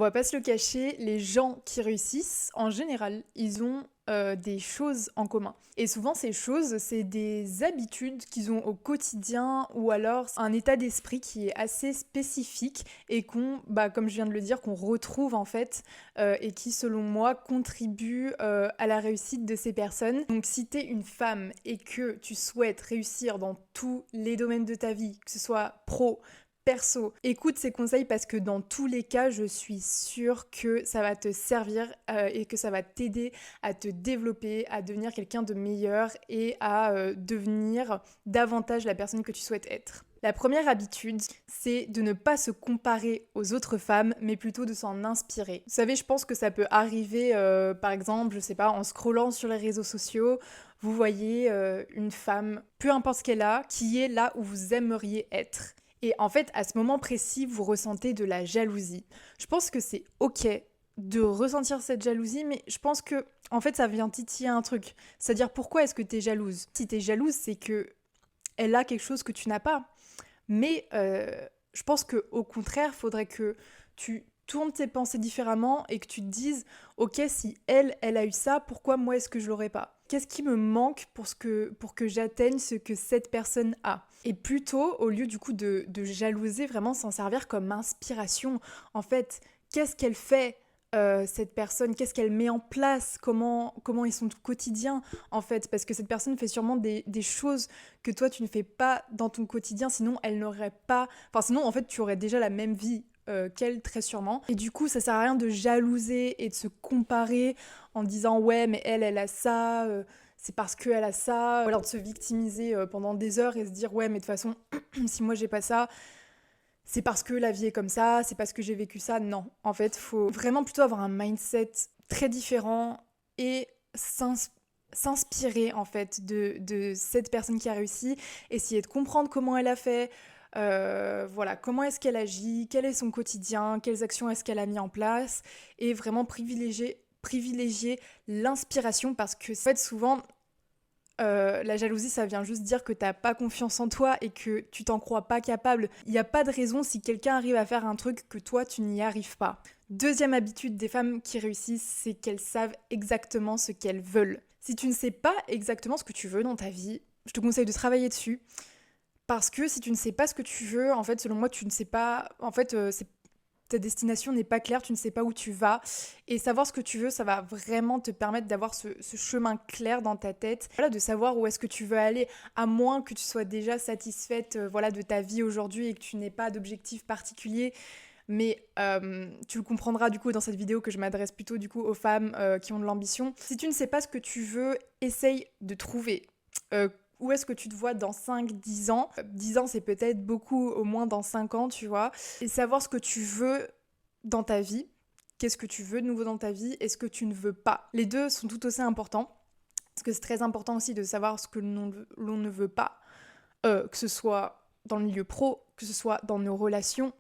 va pas se le cacher, les gens qui réussissent, en général, ils ont des choses en commun. Et souvent, ces choses, c'est des habitudes qu'ils ont au quotidien ou alors un état d'esprit qui est assez spécifique et comme je viens de le dire, qu'on retrouve en fait et qui, selon moi, contribue à la réussite de ces personnes. Donc, si t'es une femme et que tu souhaites réussir dans tous les domaines de ta vie, que ce soit pro, perso, écoute ces conseils parce que dans tous les cas, je suis sûre que ça va te servir et que ça va t'aider à te développer, à devenir quelqu'un de meilleur et à devenir davantage la personne que tu souhaites être. La première habitude, c'est de ne pas se comparer aux autres femmes, mais plutôt de s'en inspirer. Vous savez, je pense que ça peut arriver, par exemple, je sais pas, en scrollant sur les réseaux sociaux, vous voyez une femme, peu importe ce qu'elle a, qui est là où vous aimeriez être. Et en fait, à ce moment précis, vous ressentez de la jalousie. Je pense que c'est ok de ressentir cette jalousie, mais je pense que, en fait, ça vient titiller un truc. C'est-à-dire, pourquoi est-ce que t'es jalouse? Si t'es jalouse, c'est que elle a quelque chose que tu n'as pas. Mais je pense qu'au contraire, faudrait que tu tournes tes pensées différemment et que tu te dises, ok, si elle a eu ça, pourquoi moi est-ce que je l'aurais pas? Qu'est-ce qui me manque pour que j'atteigne ce que cette personne a? Et plutôt, au lieu du coup de jalouser, vraiment s'en servir comme inspiration. En fait, qu'est-ce qu'elle fait cette personne, qu'est-ce qu'elle met en place, comment est son quotidien en fait, parce que cette personne fait sûrement des choses que toi tu ne fais pas dans ton quotidien, sinon elle n'aurait pas, enfin sinon en fait tu aurais déjà la même vie qu'elle très sûrement, et du coup ça sert à rien de jalouser et de se comparer en disant ouais mais elle a ça, c'est parce qu'elle a ça, ou alors de se victimiser pendant des heures et se dire ouais mais de toute façon si moi j'ai pas ça, c'est parce que la vie est comme ça, c'est parce que j'ai vécu ça. Non, en fait, faut vraiment plutôt avoir un mindset très différent et s'inspirer en fait de cette personne qui a réussi, essayer de comprendre comment elle a fait, voilà, comment est-ce qu'elle agit, quel est son quotidien, quelles actions est-ce qu'elle a mis en place, et vraiment privilégier l'inspiration parce que en fait souvent la jalousie, ça vient juste dire que t'as pas confiance en toi et que tu t'en crois pas capable. Il n'y a pas de raison si quelqu'un arrive à faire un truc que toi, tu n'y arrives pas. Deuxième habitude des femmes qui réussissent, c'est qu'elles savent exactement ce qu'elles veulent. Si tu ne sais pas exactement ce que tu veux dans ta vie, je te conseille de travailler dessus. Parce que si tu ne sais pas ce que tu veux, en fait, selon moi, tu ne sais pas. En fait, ta destination n'est pas claire, tu ne sais pas où tu vas. Et savoir ce que tu veux, ça va vraiment te permettre d'avoir ce chemin clair dans ta tête. Voilà, de savoir où est-ce que tu veux aller, à moins que tu sois déjà satisfaite voilà, de ta vie aujourd'hui et que tu n'aies pas d'objectif particulier. Mais tu le comprendras du coup dans cette vidéo que je m'adresse plutôt du coup aux femmes qui ont de l'ambition. Si tu ne sais pas ce que tu veux, essaye de trouver. Où est-ce que tu te vois dans 5, 10 ans? 10 ans, c'est peut-être beaucoup, au moins dans 5 ans, tu vois. Et savoir ce que tu veux dans ta vie. Qu'est-ce que tu veux de nouveau dans ta vie et ce que tu ne veux pas. Les deux sont tout aussi importants. Parce que c'est très important aussi de savoir ce que l'on ne veut pas. Que ce soit dans le milieu pro, que ce soit dans nos relations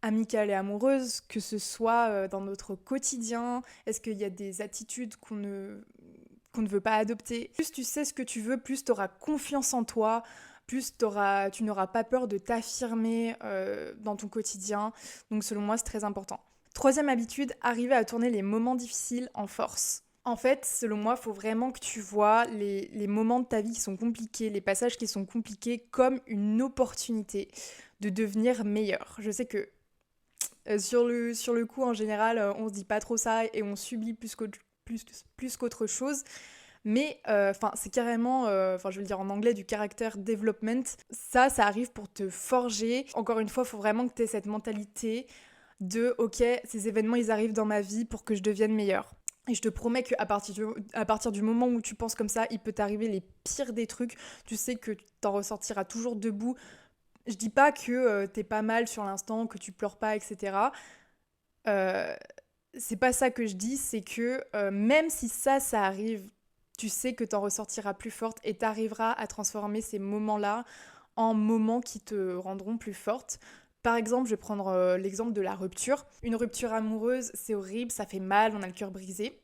amicales et amoureuses, que ce soit dans notre quotidien. Est-ce qu'il y a des attitudes qu'on ne veut pas adopter? Plus tu sais ce que tu veux, plus tu auras confiance en toi, plus tu n'auras pas peur de t'affirmer dans ton quotidien. Donc selon moi, c'est très important. Troisième habitude, arriver à tourner les moments difficiles en force. En fait, selon moi, il faut vraiment que tu vois les moments de ta vie qui sont compliqués, les passages qui sont compliqués, comme une opportunité de devenir meilleur. Je sais que sur le coup, en général, on se dit pas trop ça et on subit plus qu'autre chose. Mais c'est carrément, je vais le dire en anglais, du character development. Ça arrive pour te forger. Encore une fois, il faut vraiment que tu aies cette mentalité de « Ok, ces événements, ils arrivent dans ma vie pour que je devienne meilleure ». Et je te promets qu'à partir du moment où tu penses comme ça, il peut t'arriver les pires des trucs. Tu sais que tu t'en ressortiras toujours debout. Je dis pas que t'es pas mal sur l'instant, que tu pleures pas, etc. Euh, c'est pas ça que je dis, c'est que même si ça arrive, tu sais que t'en ressortiras plus forte et t'arriveras à transformer ces moments-là en moments qui te rendront plus forte. Par exemple, je vais prendre l'exemple de la rupture. Une rupture amoureuse, c'est horrible, ça fait mal, on a le cœur brisé.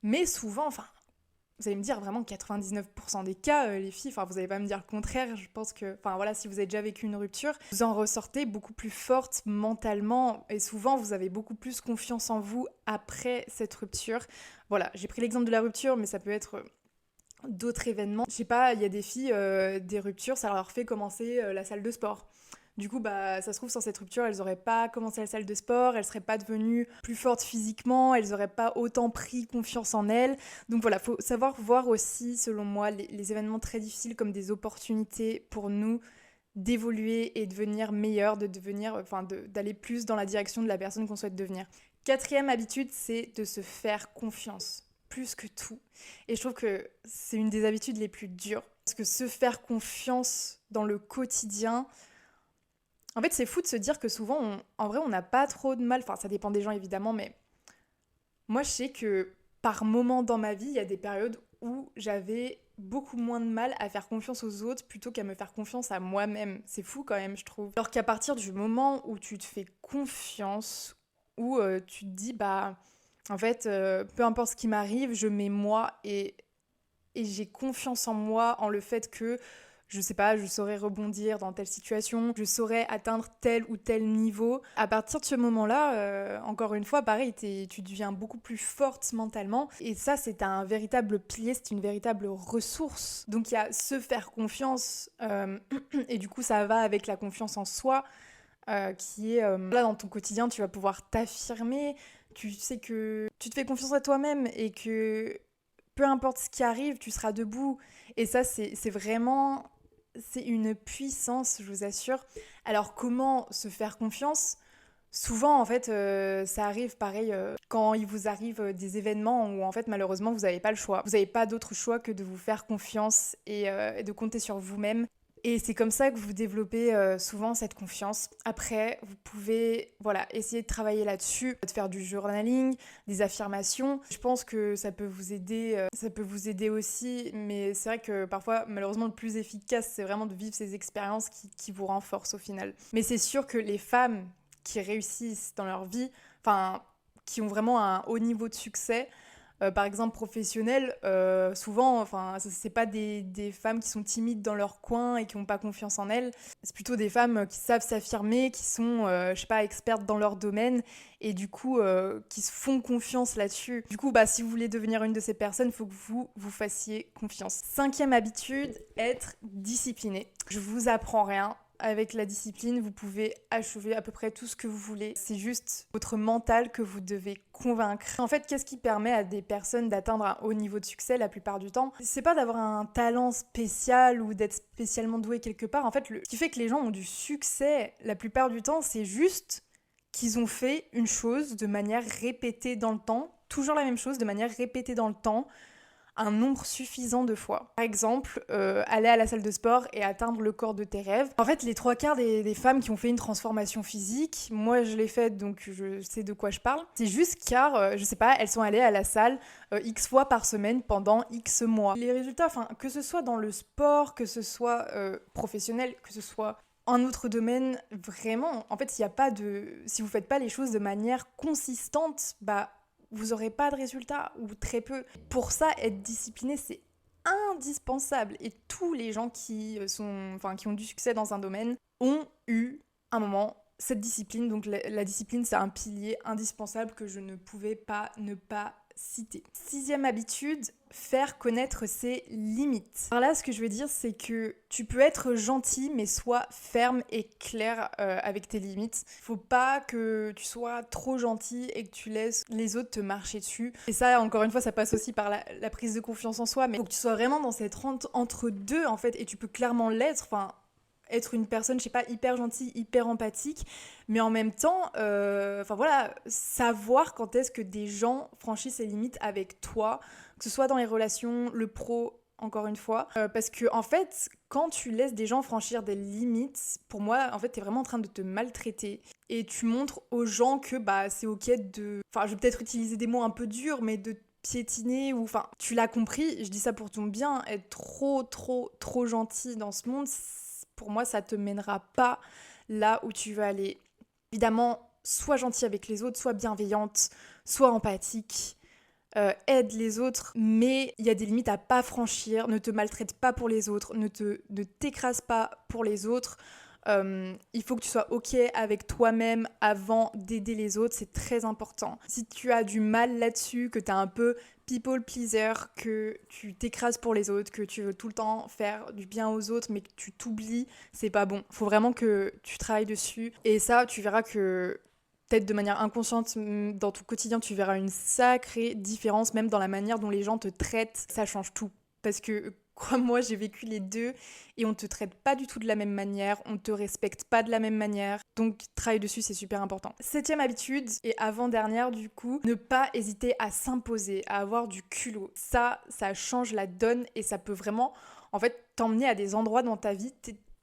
Mais souvent, vous allez me dire vraiment 99% des cas, les filles, enfin vous allez pas me dire le contraire, je pense que, enfin voilà, si vous avez déjà vécu une rupture, vous en ressortez beaucoup plus forte mentalement et souvent vous avez beaucoup plus confiance en vous après cette rupture. Voilà, j'ai pris l'exemple de la rupture, mais ça peut être d'autres événements. Je sais pas, il y a des filles, des ruptures, ça leur fait commencer la salle de sport. Du coup, bah, ça se trouve, sans cette rupture, elles auraient pas commencé la salle de sport, elles seraient pas devenues plus fortes physiquement, elles auraient pas autant pris confiance en elles. Donc voilà, faut savoir voir aussi, selon moi, les événements très difficiles comme des opportunités pour nous d'évoluer et devenir meilleur, de devenir, d'aller plus dans la direction de la personne qu'on souhaite devenir. Quatrième habitude, c'est de se faire confiance, plus que tout. Et je trouve que c'est une des habitudes les plus dures, parce que se faire confiance dans le quotidien, en fait, c'est fou de se dire que souvent, en vrai, on n'a pas trop de mal. Enfin, ça dépend des gens, évidemment, mais moi, je sais que par moment dans ma vie, il y a des périodes où j'avais beaucoup moins de mal à faire confiance aux autres plutôt qu'à me faire confiance à moi-même. C'est fou quand même, je trouve. Alors qu'à partir du moment où tu te fais confiance, où tu te dis, bah, en fait, peu importe ce qui m'arrive, je mets moi et j'ai confiance en moi, en le fait que je sais pas, je saurais rebondir dans telle situation, je saurais atteindre tel ou tel niveau. À partir de ce moment-là, encore une fois, pareil, tu deviens beaucoup plus forte mentalement. Et ça, c'est un véritable pilier, c'est une véritable ressource. Donc il y a se faire confiance, et du coup, ça va avec la confiance en soi, qui est là dans ton quotidien, tu vas pouvoir t'affirmer. Tu sais que tu te fais confiance à toi-même et que peu importe ce qui arrive, tu seras debout. Et ça, c'est vraiment c'est une puissance, je vous assure. Alors comment se faire confiance? Souvent, en fait, ça arrive pareil quand il vous arrive des événements où, en fait, malheureusement, vous n'avez pas le choix. Vous n'avez pas d'autre choix que de vous faire confiance et de compter sur vous-même. Et c'est comme ça que vous développez souvent cette confiance. Après, vous pouvez voilà, essayer de travailler là-dessus, de faire du journaling, des affirmations. Je pense que ça peut vous aider aussi, mais c'est vrai que parfois, malheureusement, le plus efficace, c'est vraiment de vivre ces expériences qui vous renforcent au final. Mais c'est sûr que les femmes qui réussissent dans leur vie, enfin, qui ont vraiment un haut niveau de succès, par exemple professionnel, souvent, enfin, c'est pas des femmes qui sont timides dans leur coin et qui n'ont pas confiance en elles. C'est plutôt des femmes qui savent s'affirmer, qui sont, je sais pas, expertes dans leur domaine et du coup, qui se font confiance là-dessus. Du coup, bah, si vous voulez devenir une de ces personnes, il faut que vous fassiez confiance. Cinquième habitude, être discipliné. Je vous apprends rien. Avec la discipline, vous pouvez achever à peu près tout ce que vous voulez. C'est juste votre mental que vous devez convaincre. En fait, qu'est-ce qui permet à des personnes d'atteindre un haut niveau de succès la plupart du temps? C'est pas d'avoir un talent spécial ou d'être spécialement doué quelque part. En fait, ce qui fait que les gens ont du succès la plupart du temps, c'est juste qu'ils ont fait une chose de manière répétée dans le temps, toujours la même chose de manière répétée dans le temps, un nombre suffisant de fois. Par exemple, aller à la salle de sport et atteindre le corps de tes rêves. En fait, les trois quarts des femmes qui ont fait une transformation physique, moi je l'ai faite donc je sais de quoi je parle, c'est juste car, je sais pas, elles sont allées à la salle X fois par semaine pendant X mois. Les résultats, enfin, que ce soit dans le sport, que ce soit professionnel, que ce soit un autre domaine, vraiment, en fait, il n'y a pas de... Si vous faites pas les choses de manière consistante, bah vous n'aurez pas de résultats ou très peu. Pour ça, être discipliné, c'est indispensable. Et tous les gens qui ont du succès dans un domaine ont eu un moment cette discipline. Donc la discipline, c'est un pilier indispensable que je ne pouvais pas ne pas citer. Sixième habitude, faire connaître ses limites. Par là, ce que je veux dire, c'est que tu peux être gentil, mais sois ferme et clair avec tes limites. Faut pas que tu sois trop gentil et que tu laisses les autres te marcher dessus. Et ça, encore une fois, ça passe aussi par la prise de confiance en soi, mais faut que tu sois vraiment dans cette entre-deux, en fait, et tu peux clairement l'être, enfin, être une personne, je sais pas, hyper gentille, hyper empathique, mais en même temps, savoir quand est-ce que des gens franchissent ces limites avec toi, que ce soit dans les relations, le pro, encore une fois, parce que en fait, quand tu laisses des gens franchir des limites, pour moi, en fait, t'es vraiment en train de te maltraiter, et tu montres aux gens que bah c'est ok enfin, je vais peut-être utiliser des mots un peu durs, mais de piétiner ou enfin, tu l'as compris, je dis ça pour ton bien, être trop gentil dans ce monde, pour moi, ça te mènera pas là où tu veux aller. Évidemment, sois gentil avec les autres, sois bienveillante, sois empathique, aide les autres, mais il y a des limites à pas franchir. Ne te maltraite pas pour les autres, ne t'écrase pas pour les autres. Il faut que tu sois OK avec toi-même avant d'aider les autres, c'est très important. Si tu as du mal là-dessus, que tu es un peu people pleaser, que tu t'écrases pour les autres, que tu veux tout le temps faire du bien aux autres, mais que tu t'oublies, c'est pas bon. Faut vraiment que tu travailles dessus. Et ça, tu verras que peut-être de manière inconsciente, dans ton quotidien, tu verras une sacrée différence, même dans la manière dont les gens te traitent. Ça change tout. Parce que, crois-moi, j'ai vécu les deux et on te traite pas du tout de la même manière, on te respecte pas de la même manière. Donc, travailler dessus, c'est super important. 7e habitude, et avant-dernière du coup, ne pas hésiter à s'imposer, à avoir du culot. Ça change la donne et ça peut vraiment, en fait, t'emmener à des endroits dans ta vie.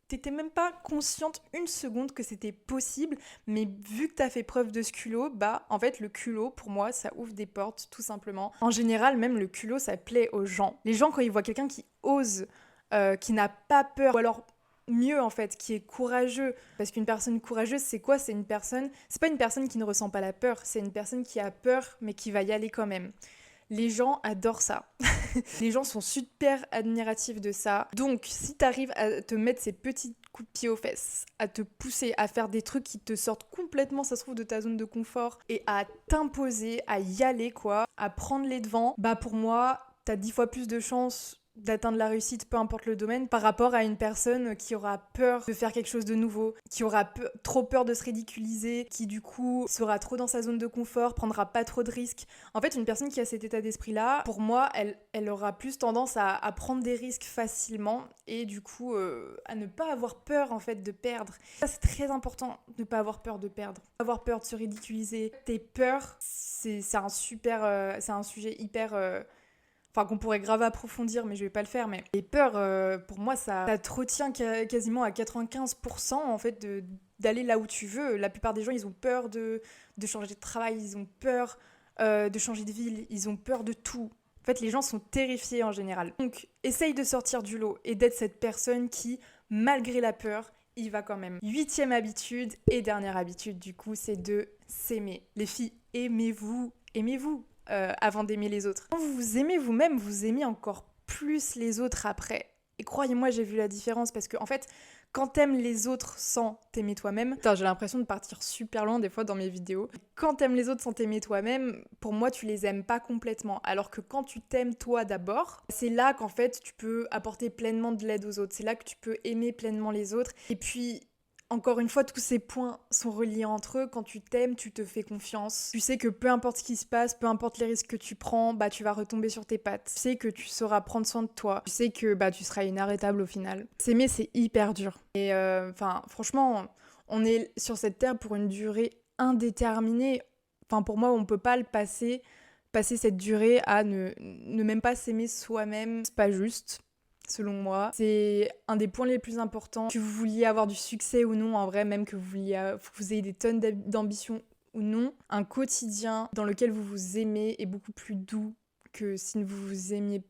T'étais même pas consciente une seconde que c'était possible, mais vu que t'as fait preuve de ce culot, bah en fait le culot pour moi ça ouvre des portes tout simplement. En général même le culot ça plaît aux gens. Les gens quand ils voient quelqu'un qui ose, qui n'a pas peur, ou alors mieux en fait, qui est courageux. Parce qu'une personne courageuse c'est quoi? C'est pas une personne qui ne ressent pas la peur, c'est une personne qui a peur mais qui va y aller quand même. Les gens adorent ça. Les gens sont super admiratifs de ça. Donc, si t'arrives à te mettre ces petits coups de pied aux fesses, à te pousser, à faire des trucs qui te sortent complètement, ça se trouve, de ta zone de confort, et à t'imposer, à y aller, quoi, à prendre les devants, bah pour moi, t'as 10 fois plus de chances d'atteindre la réussite, peu importe le domaine, par rapport à une personne qui aura peur de faire quelque chose de nouveau, qui aura trop peur de se ridiculiser, qui du coup sera trop dans sa zone de confort, prendra pas trop de risques. En fait, une personne qui a cet état d'esprit-là, pour moi, elle aura plus tendance à prendre des risques facilement et du coup à ne pas avoir peur en fait de perdre. Ça, c'est très important, de ne pas avoir peur de perdre. Avoir peur de se ridiculiser. Tes peurs, c'est un sujet hyper... Enfin, qu'on pourrait grave approfondir, mais je vais pas le faire. Mais les peurs, pour moi, ça te retient quasiment à 95% en fait d'aller là où tu veux. La plupart des gens, ils ont peur de changer de travail, ils ont peur de changer de ville, ils ont peur de tout. En fait, les gens sont terrifiés en général. Donc, essaye de sortir du lot et d'être cette personne qui, malgré la peur, y va quand même. 8e habitude et dernière habitude, du coup, c'est de s'aimer. Les filles, aimez-vous, aimez-vous. Avant d'aimer les autres. Quand vous vous aimez vous-même, vous aimez encore plus les autres après. Et croyez-moi, j'ai vu la différence parce que, en fait, quand t'aimes les autres sans t'aimer toi-même, putain, j'ai l'impression de partir super loin des fois dans mes vidéos. Quand t'aimes les autres sans t'aimer toi-même, pour moi, tu les aimes pas complètement. Alors que quand tu t'aimes toi d'abord, c'est là qu'en fait, tu peux apporter pleinement de l'aide aux autres. C'est là que tu peux aimer pleinement les autres. Et puis, encore une fois, tous ces points sont reliés entre eux. Quand tu t'aimes, tu te fais confiance. Tu sais que peu importe ce qui se passe, peu importe les risques que tu prends, bah tu vas retomber sur tes pattes. Tu sais que tu sauras prendre soin de toi. Tu sais que bah tu seras inarrêtable au final. S'aimer, c'est hyper dur. Et enfin, franchement, on est sur cette terre pour une durée indéterminée. Enfin, pour moi, on peut pas le passer cette durée à ne même pas s'aimer soi-même. C'est pas juste. Selon moi, c'est un des points les plus importants. Que vous vouliez avoir du succès ou non, en vrai, même que vous ayez des tonnes d'ambition ou non, un quotidien dans lequel vous vous aimez est beaucoup plus doux que si vous vous aimez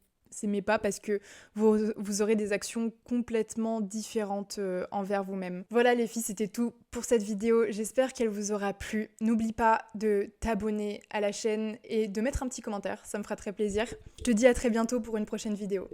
pas, parce que vous aurez des actions complètement différentes envers vous-même. Voilà les filles, c'était tout pour cette vidéo. J'espère qu'elle vous aura plu. N'oublie pas de t'abonner à la chaîne et de mettre un petit commentaire, ça me fera très plaisir. Je te dis à très bientôt pour une prochaine vidéo.